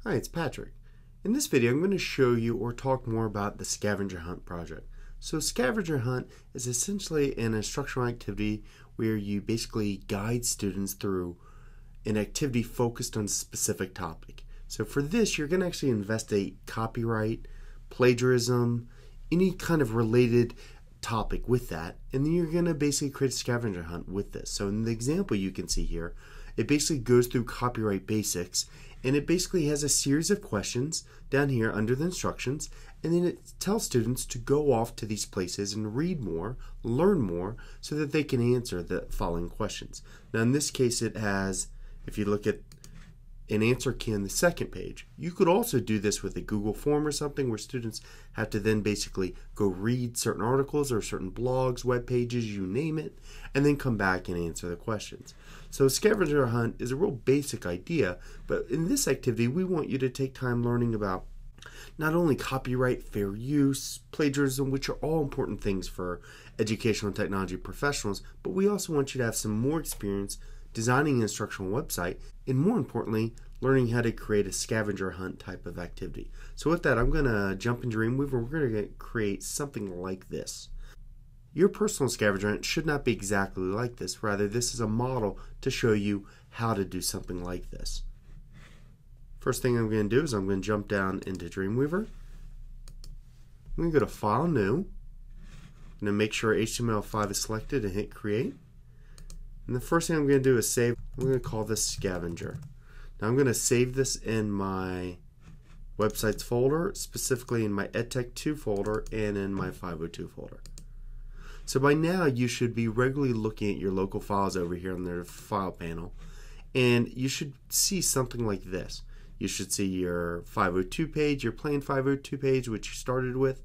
Hi, it's Patrick. In this video, I'm going to show you or talk more about the Scavenger Hunt project. So Scavenger Hunt is essentially an instructional activity where you basically guide students through an activity focused on a specific topic. So for this, you're going to actually investigate copyright, plagiarism, any kind of related topic with that, and then you're going to basically create a scavenger hunt with this. So in the example you can see here, it basically goes through copyright basics, and it basically has a series of questions down here under the instructions, and then it tells students to go off to these places and read more, learn more, so that they can answer the following questions. Now in this case it has, if you look at an answer key on the second page. You could also do this with a Google form or something where students have to then basically go read certain articles or certain blogs, web pages, you name it, and then come back and answer the questions. So scavenger hunt is a real basic idea, but in this activity we want you to take time learning about not only copyright, fair use, plagiarism, which are all important things for educational and technology professionals, but we also want you to have some more experience designing an instructional website, and more importantly, learning how to create a scavenger hunt type of activity. So with that, I'm going to jump in Dreamweaver. We're going to create something like this. Your personal scavenger hunt should not be exactly like this. Rather, this is a model to show you how to do something like this. First thing I'm going to do is I'm going to jump down into Dreamweaver. I'm going to go to File, New. I'm going to make sure HTML5 is selected and hit Create. And the first thing I'm going to do is save. I'm going to call this Scavenger. Now I'm going to save this in my websites folder, specifically in my EDTECH 2 folder and in my 502 folder. So by now you should be regularly looking at your local files over here on the file panel, and you should see something like this. You should see your 502 page, your plain 502 page, which you started with.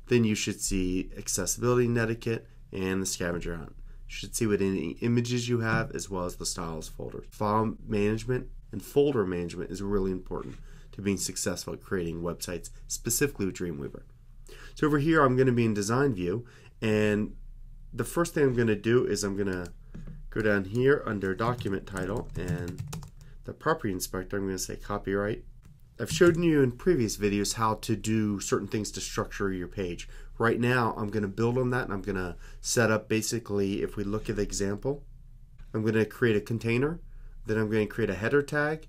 Then you should see accessibility and etiquette and the scavenger hunt. You should see what any images you have as well as the styles folder. File management and folder management is really important to being successful at creating websites, specifically with Dreamweaver. So over here I'm going to be in design view, and the first thing I'm going to do is I'm going to go down here under document title, and the property inspector I'm going to say copyright. I've showed you in previous videos how to do certain things to structure your page. Right now I'm going to build on that, and I'm going to set up basically, if we look at the example, I'm going to create a container, then I'm going to create a header tag,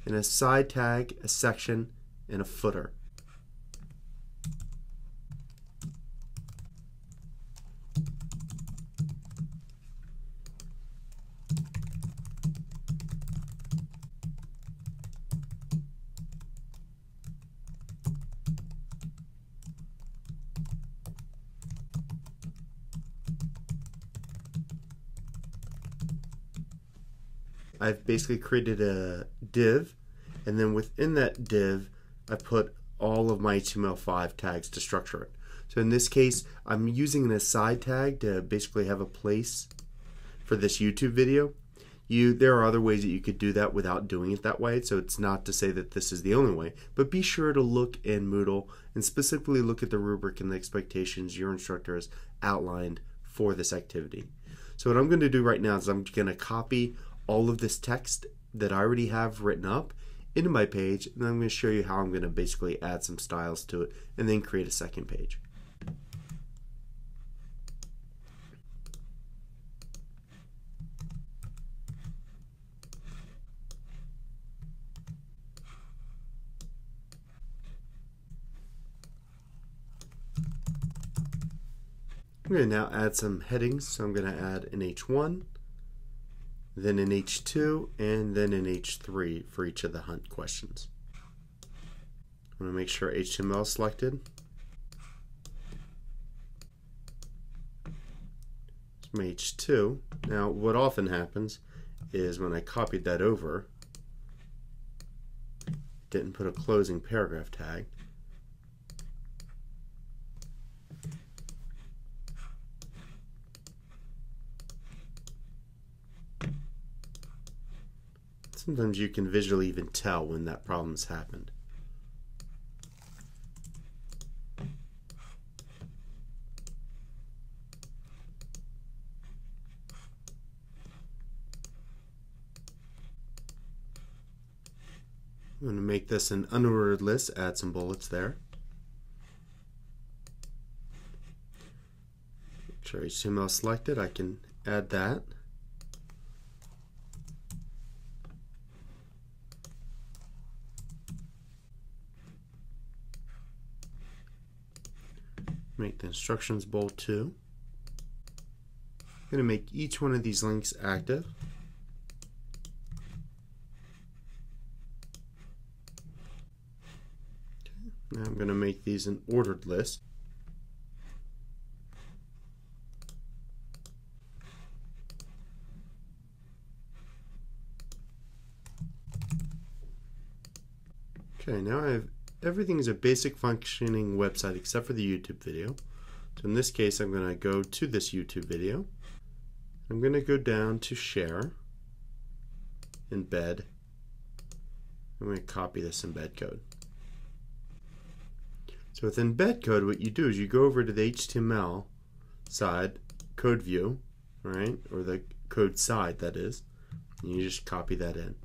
and a side tag, a section, and a footer. I've basically created a div, and then within that div I put all of my HTML5 tags to structure it. So in this case I'm using an aside tag to basically have a place for this YouTube video. There are other ways that you could do that without doing it that way, so it's not to say that this is the only way, but be sure to look in Moodle and specifically look at the rubric and the expectations your instructor has outlined for this activity. So what I'm going to do right now is I'm going to copy all of this text that I already have written up into my page, and I'm going to show you how I'm going to basically add some styles to it and then create a second page. I'm going to now add some headings, so I'm going to add an H1, then an H2, and then an H3 for each of the hunt questions. I'm going to make sure HTML is selected. It's my H2. Now what often happens is when I copied that over, didn't put a closing paragraph tag. Sometimes you can visually even tell when that problem's happened. I'm going to make this an unordered list, add some bullets there. Make sure HTML is selected, I can add that. Make the instructions bold too. I'm going to make each one of these links active. Now I'm going to make these an ordered list. Okay, now everything is a basic functioning website except for the YouTube video. So in this case, I'm going to go to this YouTube video. I'm going to go down to Share, Embed. I'm going to copy this embed code. So with embed code, what you do is you go over to the HTML side, code view, right, or the code side that is, and you just copy that in.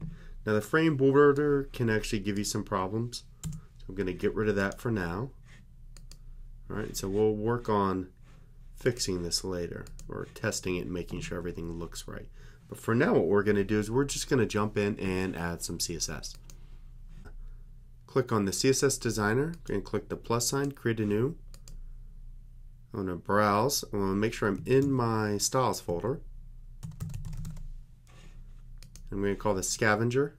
Now the frame border can actually give you some problems, so I'm going to get rid of that for now. All right, so we'll work on fixing this later, or testing it and making sure everything looks right. But for now, what we're going to do is we're just going to jump in and add some CSS. Click on the CSS designer and click the plus sign, create a new. I'm going to browse. I want to make sure I'm in my styles folder. I'm going to call this Scavenger.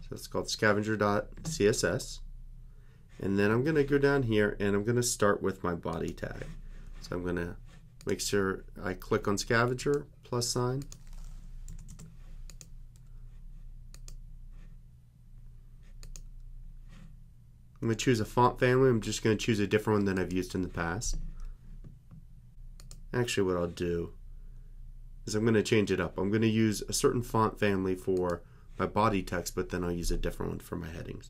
So it's called scavenger.css. And then I'm going to go down here and I'm going to start with my body tag. So I'm going to make sure I click on Scavenger, plus sign. I'm going to choose a font family. I'm just going to choose a different one than I've used in the past. Actually, what I'll do is I'm going to change it up. I'm going to use a certain font family for my body text, but then I'll use a different one for my headings.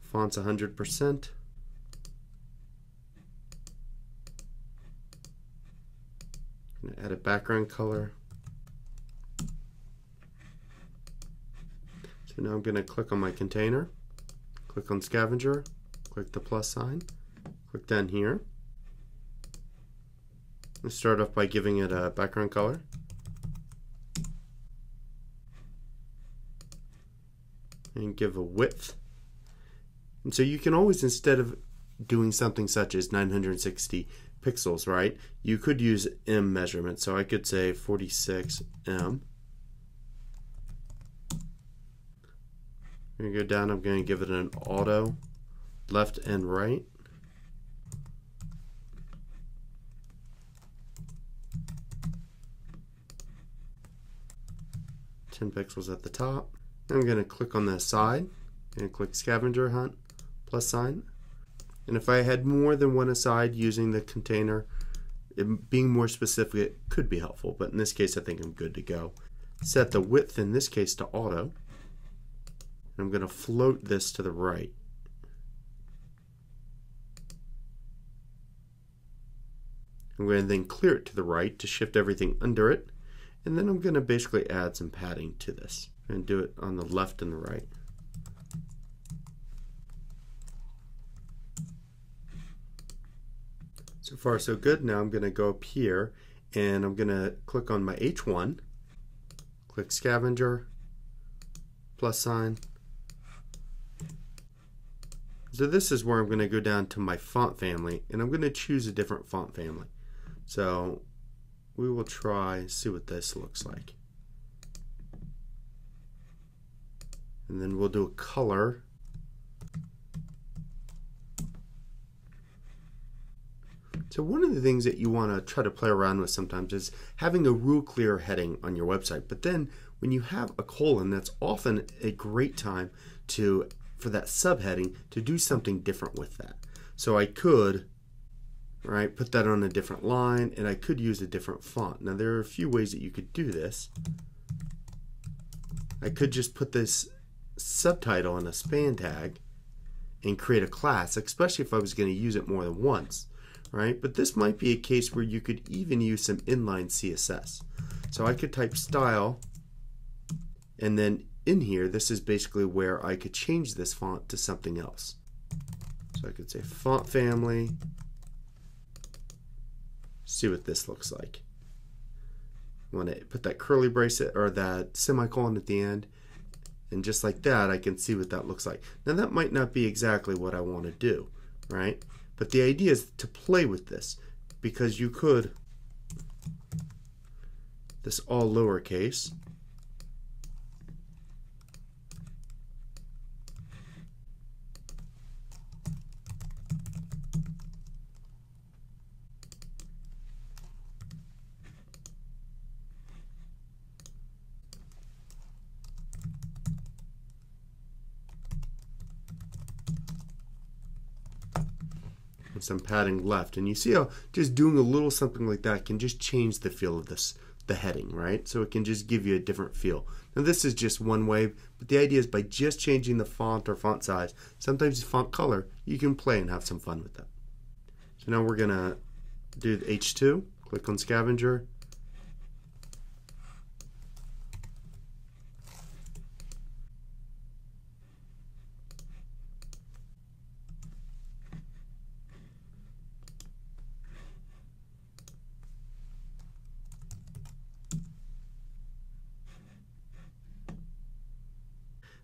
Font's 100%. I'm going to add a background color. So now I'm going to click on my container, click on Scavenger, click the plus sign, click down here. Let's start off by giving it a background color. And give a width. And so you can always, instead of doing something such as 960 pixels, right, you could use M measurement. So I could say 46 M. I'm going to go down, I'm going to give it an auto left and right. Ten pixels at the top. I'm going to click on the side and click Scavenger Hunt plus sign. And if I had more than one aside using the container, being more specific could be helpful, but in this case I think I'm good to go. Set the width in this case to auto. I'm going to float this to the right. I'm going to then clear it to the right to shift everything under it. And then I'm going to basically add some padding to this. And do it on the left and the right. So far so good. Now I'm going to go up here and I'm going to click on my H1, click Scavenger, plus sign. So this is where I'm going to go down to my font family and I'm going to choose a different font family. So we will try, see what this looks like. And then we'll do a color. So one of the things that you want to try to play around with sometimes is having a real clear heading on your website. But then when you have a colon, that's often a great time for that subheading to do something different with that. So I could, right, put that on a different line and I could use a different font. Now there are a few ways that you could do this. I could just put this subtitle in a span tag and create a class, especially if I was going to use it more than once, right? But this might be a case where you could even use some inline CSS. So I could type style And then in here, this is basically where I could change this font to something else. So I could say font family, see what this looks like. I want to put that curly bracelet or that semicolon at the end, and just like that I can see what that looks like. Now that might not be exactly what I want to do, right? But the idea is to play with this, because you could, this all lowercase, and some padding left, and you see how just doing a little something like that can just change the feel of this, the heading, right? So it can just give you a different feel. Now this is just one way, but the idea is by just changing the font or font size, sometimes the font color, you can play and have some fun with that. So now we're gonna do the H2, click on Scavenger,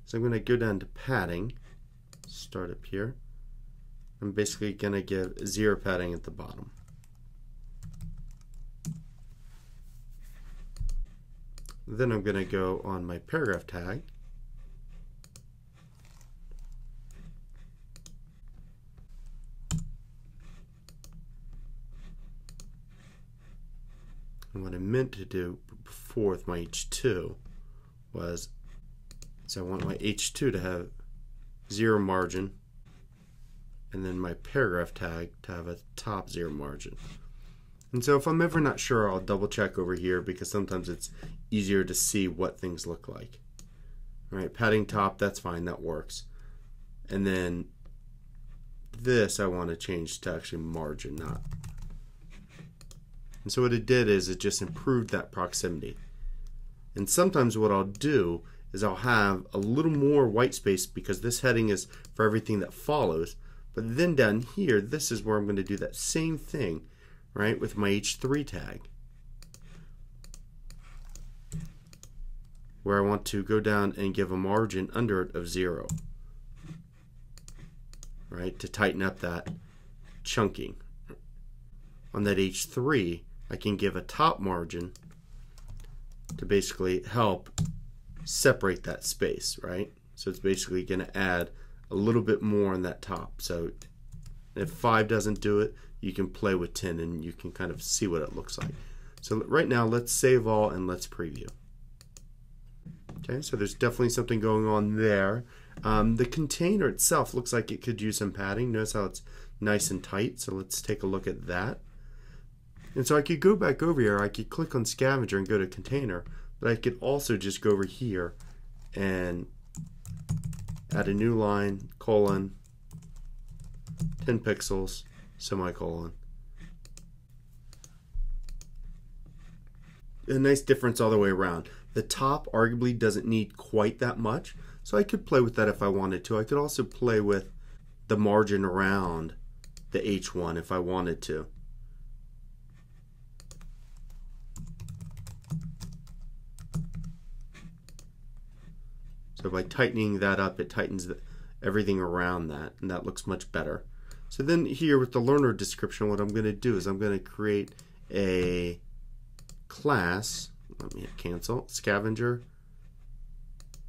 so I'm going to go down to padding, start up here. I'm basically going to give 0 padding at the bottom. Then I'm going to go on my paragraph tag. And what I meant to do before with my H2 was, so I want my H2 to have 0 margin, and then my paragraph tag to have a top 0 margin. And so if I'm ever not sure, I'll double check over here, because sometimes it's easier to see what things look like. All right, padding top, that's fine, that works. And then this I want to change to actually margin, not. And so what it did is it just improved that proximity. And sometimes what I'll do is I'll have a little more white space, because this heading is for everything that follows. But then down here, this is where I'm going to do that same thing, right, with my H3 tag, where I want to go down and give a margin under it of 0, right, to tighten up that chunking. On that H3, I can give a top margin to basically help separate that space, right? So it's basically going to add a little bit more on that top. So if 5 doesn't do it, you can play with 10 and you can kind of see what it looks like. So right now, let's save all and let's preview. Okay, so there's definitely something going on there. The container itself looks like it could use some padding. Notice how it's nice and tight. So let's take a look at that. And so I could go back over here. I could click on Scavenger and go to container. But I could also just go over here and add a new line, colon, 10 pixels, semicolon. A nice difference all the way around. The top arguably doesn't need quite that much, so I could play with that if I wanted to. I could also play with the margin around the H1 if I wanted to. So by tightening that up, it tightens everything around that, and that looks much better. So then here with the learner description, what I'm going to do is I'm going to create a class. Let me hit cancel, Scavenger.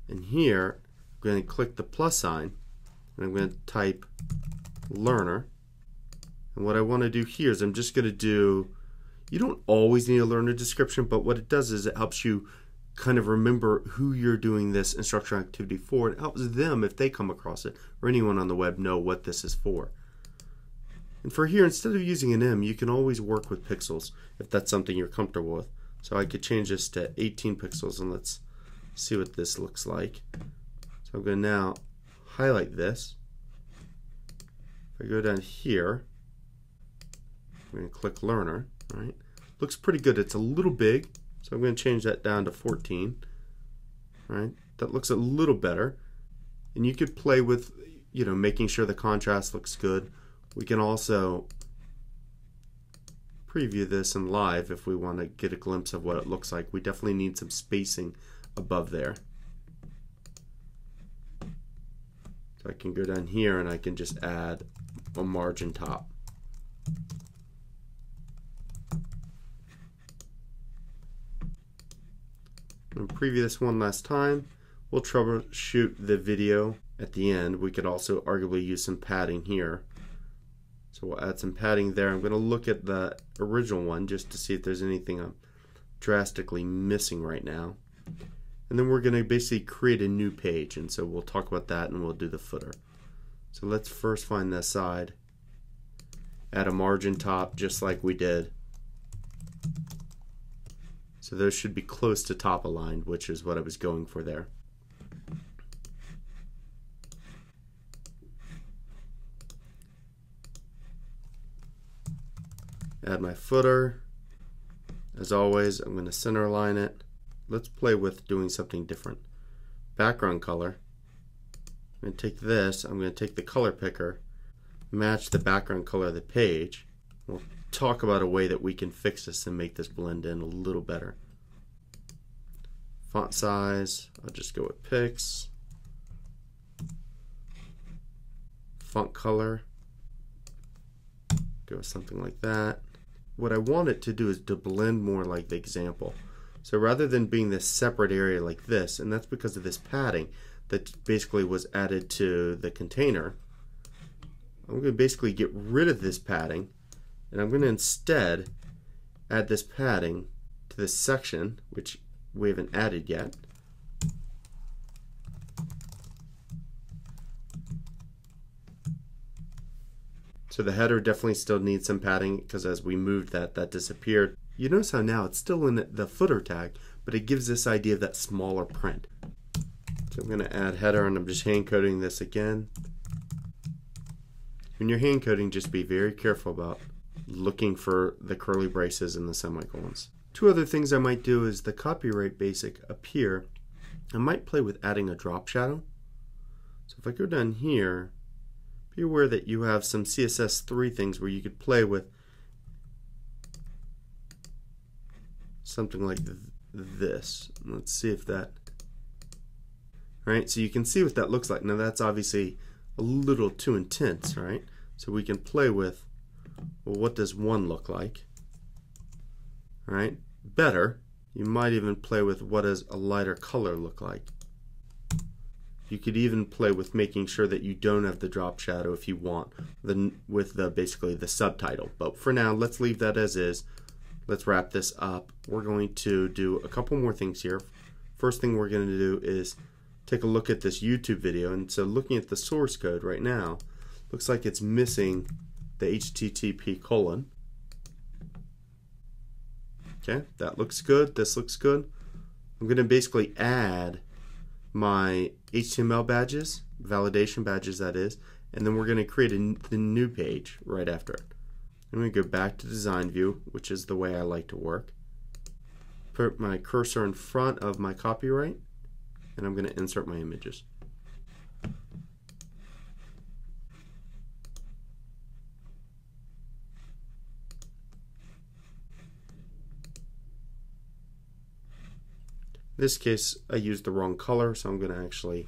And here, I'm going to click the plus sign, and I'm going to type learner. And what I want to do here is I'm just going to do, you don't always need a learner description, but what it does is it helps you kind of remember who you're doing this instructional activity for. It helps them, if they come across it, or anyone on the web, know what this is for. And for here, instead of using an M, you can always work with pixels if that's something you're comfortable with. So I could change this to 18 pixels, and let's see what this looks like. So I'm going to now highlight this. If I go down here, I'm going to click learner, right? Looks pretty good. It's a little big, so I'm going to change that down to 14. right? That looks a little better. And you could play with, making sure the contrast looks good. We can also preview this in live if we want to get a glimpse of what it looks like. We definitely need some spacing above there. So I can go down here and I can just add a margin top. And preview this one last time. We'll troubleshoot the video at the end. We could also arguably use some padding here. So we'll add some padding there. I'm going to look at the original one just to see if there's anything I'm drastically missing right now. And then we're going to basically create a new page, and so we'll talk about that and we'll do the footer. So let's first find the side. Add a margin top just like we did. So those should be close to top aligned, which is what I was going for there. Add my footer. As always, I'm going to center align it. Let's play with doing something different. Background color. I'm going to take this, I'm going to take the color picker, match the background color of the page. We'll talk about a way that we can fix this and make this blend in a little better. Font size, I'll just go with Pix. Font color, go with something like that. What I want it to do is to blend more like the example. So rather than being this separate area like this, and that's because of this padding that basically was added to the container, I'm going to basically get rid of this padding, and I'm going to instead add this padding to this section, which we haven't added yet. So the header definitely still needs some padding because as we moved that disappeared. You notice how now it's still in the footer tag, but it gives this idea of that smaller print. So I'm going to add header, and I'm just hand coding this again. When you're hand coding, just be very careful about looking for the curly braces and the semicolons. Two other things I might do is the copyright basic up here. I might play with adding a drop shadow. So if I go down here, be aware that you have some CSS3 things where you could play with something like this. Let's see if that... Right, so you can see what that looks like. Now that's obviously a little too intense, right? So we can play with, well, what does one look like? Right? Better, you might even play with what does a lighter color look like. You could even play with making sure that you don't have the drop shadow if you want, with basically the subtitle. But for now, let's leave that as is. Let's wrap this up. We're going to do a couple more things here. First thing we're going to do is take a look at this YouTube video. And so looking at the source code right now, looks like it's missing the HTTP colon. Okay, that looks good. This looks good. I'm going to basically add my HTML badges, validation badges that is, and then we're going to create the new page right after it. I'm going to go back to design view, which is the way I like to work. Put my cursor in front of my copyright, and I'm going to insert my images. In this case, I used the wrong color, so I'm going to actually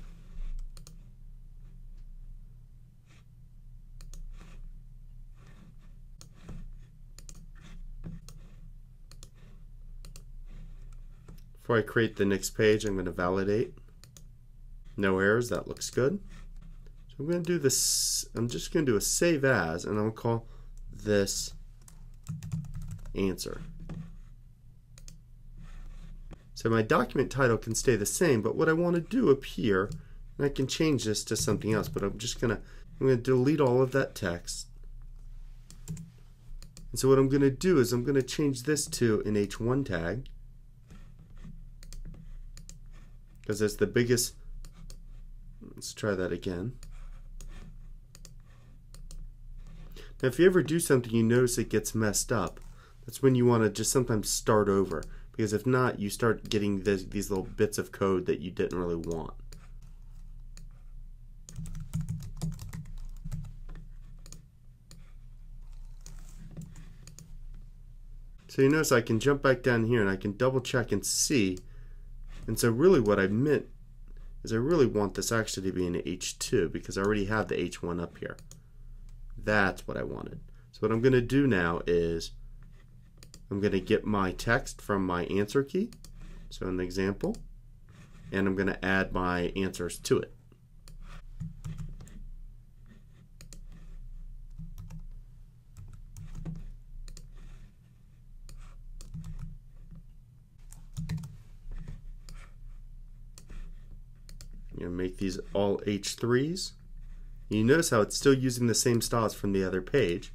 before I create the next page, I'm going to validate. No errors, that looks good. So I'm going to do this, I'm just going to do a save as, and I'll call this answer. So my document title can stay the same, but what I want to do up here, and I can change this to something else, but I'm going to delete all of that text. And so what I'm going to do is I'm going to change this to an H1 tag, because it's the biggest. Let's try that again. Now if you ever do something you notice it gets messed up, that's when you want to just sometimes start over. because if not, you start getting these little bits of code that you didn't really want. So you notice I can jump back down here and I can double check and see. And so really what I meant is I really want this actually to be an H2 because I already have the H1 up here. That's what I wanted. So what I'm going to do now is I'm going to get my text from my answer key, so an example, and I'm going to add my answers to it. Make these all H3s. You notice how it's still using the same styles from the other page.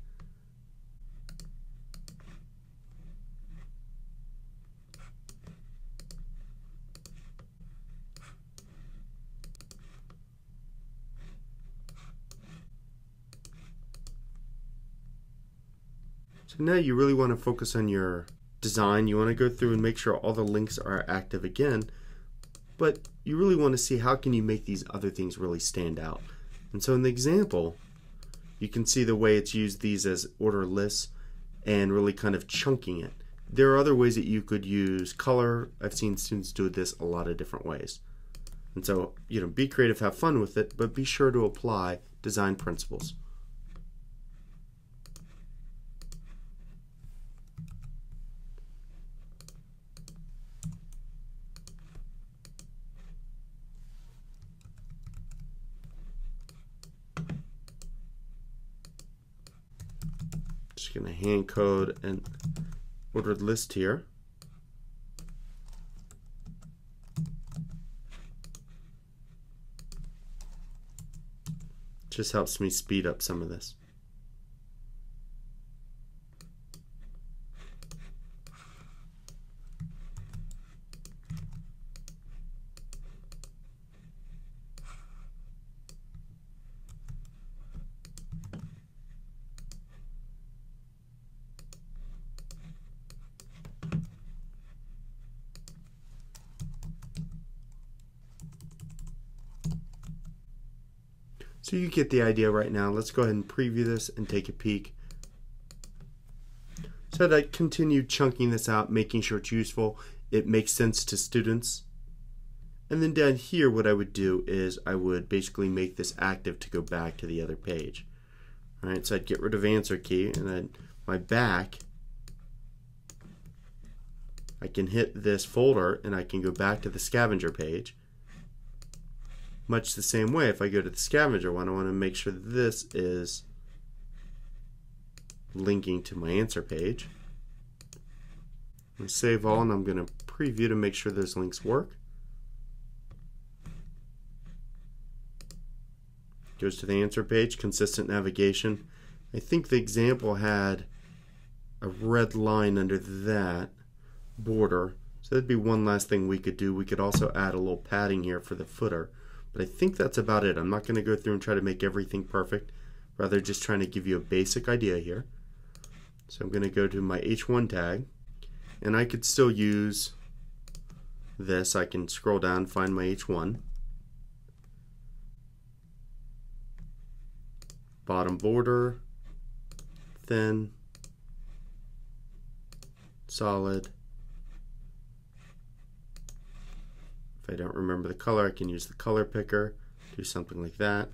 So now you really want to focus on your design. You want to go through and make sure all the links are active again. But you really want to see how can you make these other things really stand out. And so in the example, you can see the way it's used these as order lists and really kind of chunking it. There are other ways that you could use color. I've seen students do this a lot of different ways. And so, be creative, have fun with it, but be sure to apply design principles. Just going to hand code an ordered list here. Just helps me speed up some of this. So you get the idea right now. Let's go ahead and preview this and take a peek. So that I continue chunking this out, making sure it's useful, it makes sense to students. And then down here what I would do is I would basically make this active to go back to the other page. Alright, so I'd get rid of answer key and then my back, I can hit this folder and I can go back to the Scavenger page. Much the same way, if I go to the Scavenger one, I want to make sure that this is linking to my answer page. I'm going to save all and I'm going to preview to make sure those links work. Goes to the answer page, consistent navigation. I think the example had a red line under that border. So that'd be one last thing we could do. We could also add a little padding here for the footer. But I think that's about it. I'm not going to go through and try to make everything perfect, rather just trying to give you a basic idea here. So I'm going to go to my H1 tag, and I could still use this. I can scroll down, find my H1. Bottom border, thin, solid. If I don't remember the color, I can use the color picker, do something like that.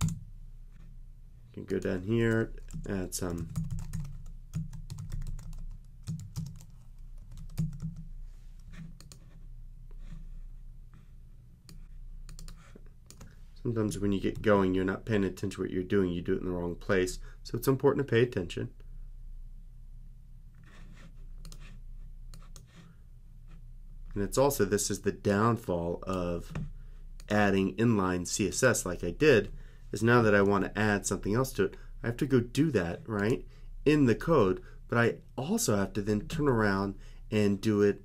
I can go down here, add some sometimes when you get going, you're not paying attention to what you're doing, you do it in the wrong place. So it's important to pay attention. And it's also, this is the downfall of adding inline CSS like I did, is now that I want to add something else to it, I have to go do that, right, in the code, but I also have to then turn around and do it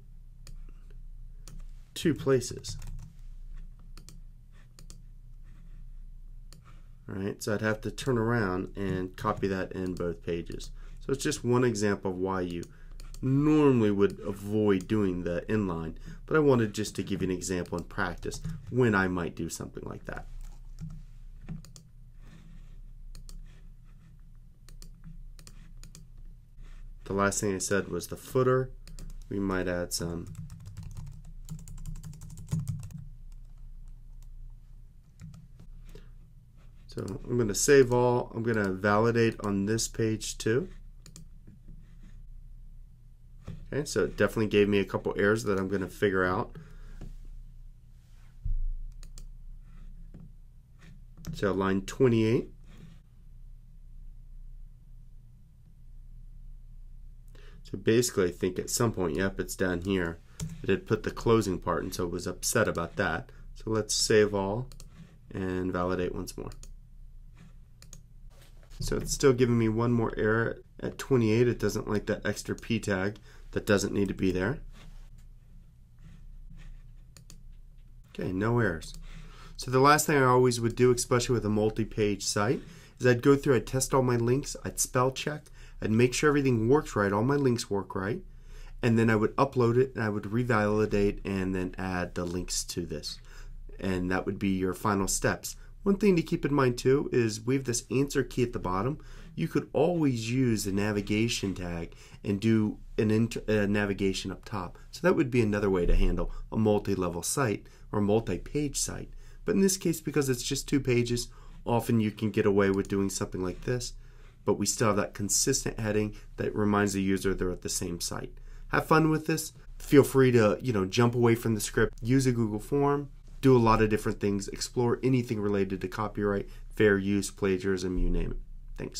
two places. Alright, so I'd have to turn around and copy that in both pages. So it's just one example of why you normally would avoid doing the inline, but I wanted just to give you an example in practice when I might do something like that. The last thing I said was the footer. We might add some So I'm going to save all. I'm going to validate on this page too. Okay, so it definitely gave me a couple errors that I'm going to figure out. So line 28. So basically I think at some point, yep, it's down here. It had put the closing part, and so it was upset about that. So let's save all and validate once more. So it's still giving me one more error at 28. It doesn't like that extra p tag that doesn't need to be there. Okay, no errors. So the last thing I always would do, especially with a multi-page site, is I'd go through, I'd test all my links, I'd spell check, I'd make sure everything works right, all my links work right, and then I would upload it and I would revalidate and then add the links to this. And that would be your final steps. One thing to keep in mind too is we have this answer key at the bottom. You could always use a navigation tag and do a navigation up top. So that would be another way to handle a multi-level site or multi-page site. But in this case, because it's just 2 pages, often you can get away with doing something like this, but we still have that consistent heading that reminds the user they're at the same site. Have fun with this. Feel free to, jump away from the script, use a Google form, do a lot of different things, explore anything related to copyright, fair use, plagiarism, you name it. Thanks.